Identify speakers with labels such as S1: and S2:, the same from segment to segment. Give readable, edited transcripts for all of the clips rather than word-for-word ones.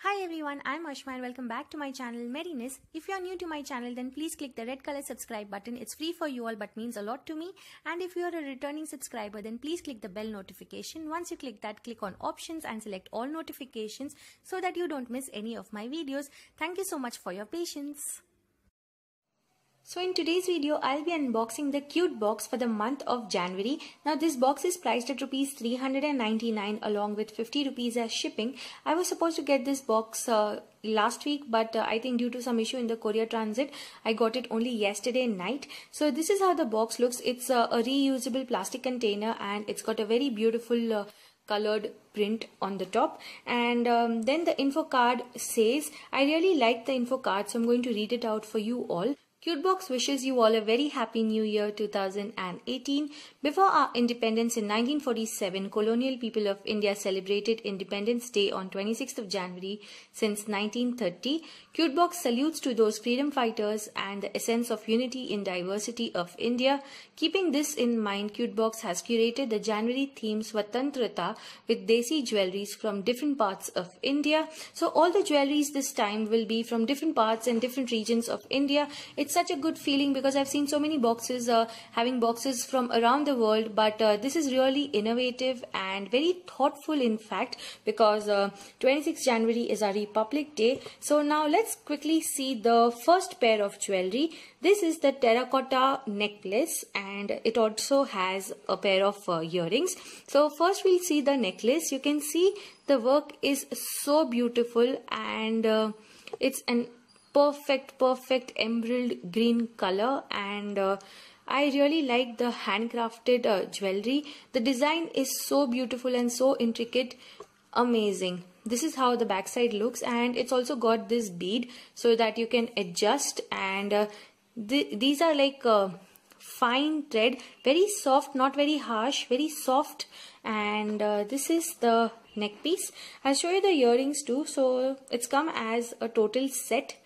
S1: Hi everyone, I'm Ashma and welcome back to my channel Merriness. If you are new to my channel, then please click the red color subscribe button. It's free for you all but means a lot to me. And if you are a returning subscriber, then please click the bell notification. Once you click that, click on options and select all notifications so that you don't miss any of my videos. Thank you so much for your patience. So in today's video, I'll be unboxing the cute box for the month of January. Now this box is priced at Rs 399 along with 50 rupees as shipping. I was supposed to get this box last week, but I think due to some issue in the courier transit, I got it only yesterday night. So this is how the box looks. It's a reusable plastic container and it's got a very beautiful colored print on the top, and then the info card says, I really like the info card, so I'm going to read it out for you all. Cutebox wishes you all a very happy new year 2018. Before our independence in 1947, colonial people of India celebrated Independence Day on 26th of January since 1930. Cutebox salutes to those freedom fighters and the essence of unity in diversity of India. Keeping this in mind, Cutebox has curated the January theme Swatantrata with desi jewelries from different parts of India. So all the jewelries this time will be from different parts and different regions of India. It's such a good feeling because I've seen so many boxes having boxes from around the world, but this is really innovative and very thoughtful in fact, because 26th January is our Republic Day. So now let's quickly see the first pair of jewelry. This is the terracotta necklace and it also has a pair of earrings. So first we'll see the necklace. You can see the work is so beautiful and it's an perfect emerald green color, and I really like the handcrafted jewelry. The design is so beautiful and so intricate, amazing. This is how the backside looks, and it's also got this bead so that you can adjust, and these are like fine thread, very soft, not very harsh, very soft. And this is the neck piece. I'll show you the earrings too. So it's come as a total set,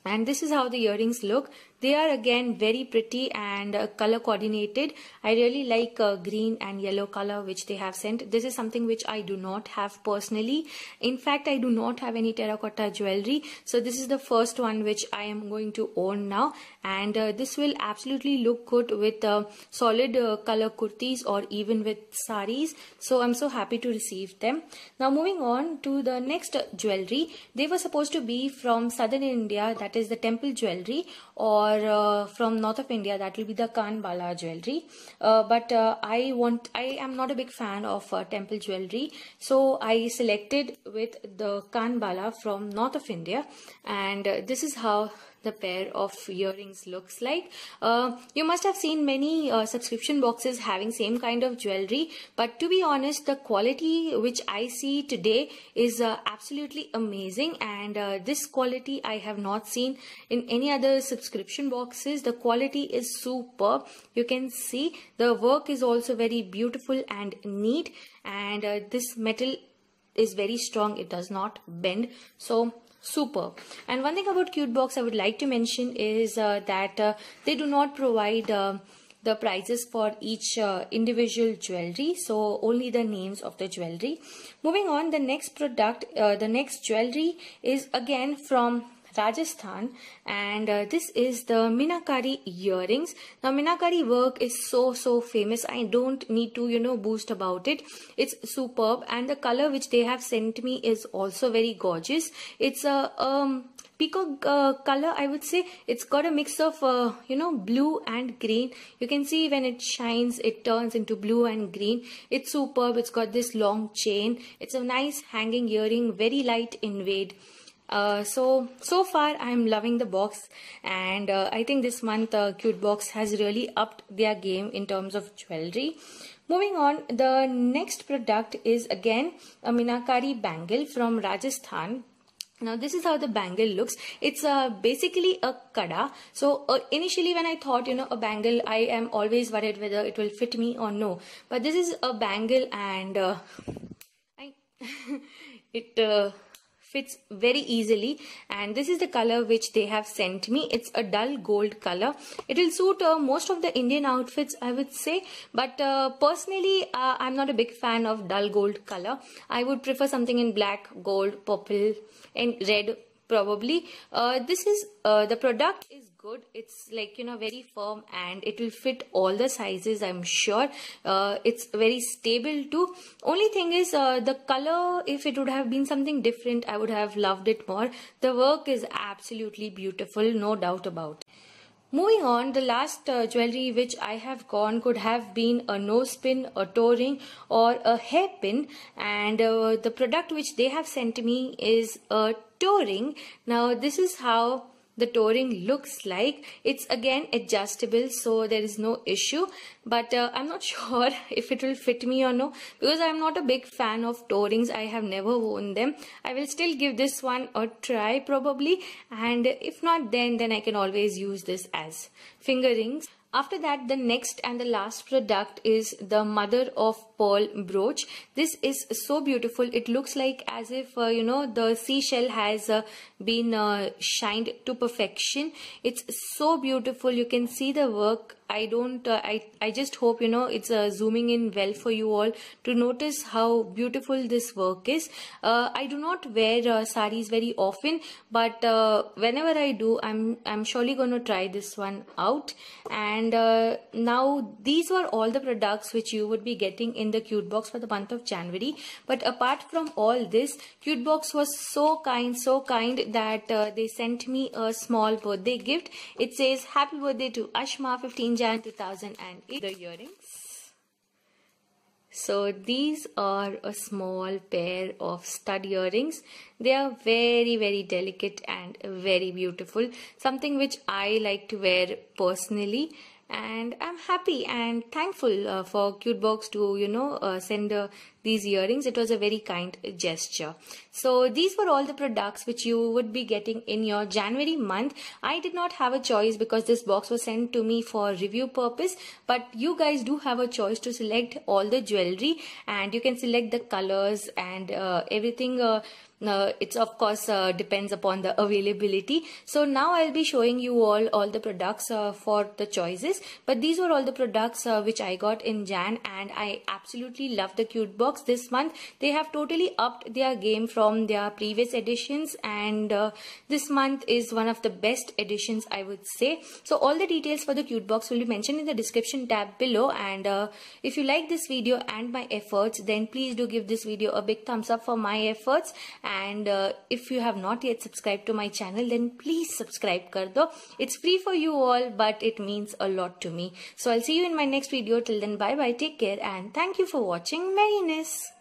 S1: and this is how the earrings look. They are again very pretty and color coordinated. I really like green and yellow color which they have sent. This is something which I do not have personally. In fact, I do not have any terracotta jewelry. So this is the first one which I am going to own now. And this will absolutely look good with solid color kurtis or even with saris. So I'm so happy to receive them. Now moving on to the next jewelry. They were supposed to be from southern India, that is the temple jewelry, or from north of India, that will be the Kanbala jewelry, but I am not a big fan of temple jewelry, so I selected with the Kanbala from north of India, and this is how the pair of earrings looks like. You must have seen many subscription boxes having same kind of jewelry, but to be honest, the quality which I see today is absolutely amazing, and this quality I have not seen in any other subscription boxes. The quality is superb. You can see the work is also very beautiful and neat, and this metal is very strong, it does not bend, so superb. And one thing about Cutebox I would like to mention is that they do not provide the prices for each individual jewelry, so only the names of the jewelry. Moving on, the next product, the next jewelry is again from Rajasthan, and this is the Meenakari earrings. Now Meenakari work is so famous. I don't need to boost about it. It's superb, and the color which they have sent me is also very gorgeous. It's a peacock color, I would say. It's got a mix of blue and green. You can see when it shines it turns into blue and green. It's superb. It's got this long chain. It's a nice hanging earring, very light in weight. So far I'm loving the box, and I think this month Cutebox has really upped their game in terms of jewelry. Moving on, the next product is again a Meenakari bangle from Rajasthan. Now this is how the bangle looks. It's basically a kada. So initially when I thought a bangle, I am always worried whether it will fit me or no, but this is a bangle, and it
S2: fits very easily, and this is the color which they have sent me. It's a dull gold color. It will suit most of the Indian outfits, I would say, but personally I'm not a big fan of dull gold color. I would prefer something in black, gold, purple and red probably. This is the product is good. It's like, you know, very firm and it will fit all the sizes, I'm sure. It's very stable too. Only thing is the color, if it would have been something different, I would have loved it more. The work is absolutely beautiful, no doubt about it. Moving on, the last jewelry which I have gone could have been a nose pin, a toe ring or a hairpin, and the product which they have sent me is a toe ring. Now this is how the toe ring looks like. It's again adjustable, so there is no issue, but I'm not sure if it will fit me or no, because I'm not a big fan of toe rings. I have never worn them. I will still give this one a try probably, and if not, then I can always use this as finger rings. After that, the next and the last product is the mother of pearl brooch. This is so beautiful. It looks like as if you know, the seashell has been shined to perfection. It's so beautiful. You can see the work. I just hope, you know, it's zooming in well for you all to notice how beautiful this work is. I do not wear saris very often, but whenever I do, I'm surely going to try this one out. And now these were all the products which you would be getting in the Cute Box for the month of January. But apart from all this, Cute Box was so kind that they sent me a small birthday gift. It says happy birthday to Ashma, 15 Jan 2008. The earrings. So these are a small pair of stud earrings. They are very delicate and very beautiful. Something which I like to wear personally. And I'm happy and thankful for Cute Box to, you know, send these earrings. It was a very kind gesture. So these were all the products which you would be getting in your January month. I did not have a choice because this box was sent to me for review purpose, but you guys do have a choice to select all the jewelry, and you can select the colors and everything. It's of course depends upon the availability. So now I'll be showing you all the products for the choices, but these were all the products which I got in Jan, and I absolutely love the Cute Box this month. They have totally upped their game from their previous editions, and this month is one of the best editions, I would say. So all the details for the Cute Box will be mentioned in the description tab below, and if you like this video and my efforts, then please do give this video a big thumbs up for my efforts. And if you have not yet subscribed to my channel, then please subscribe kar do. It's free for you all, but it means a lot to me. So I'll see you in my next video. Till then, bye bye, take care, and thank you for watching Merriness.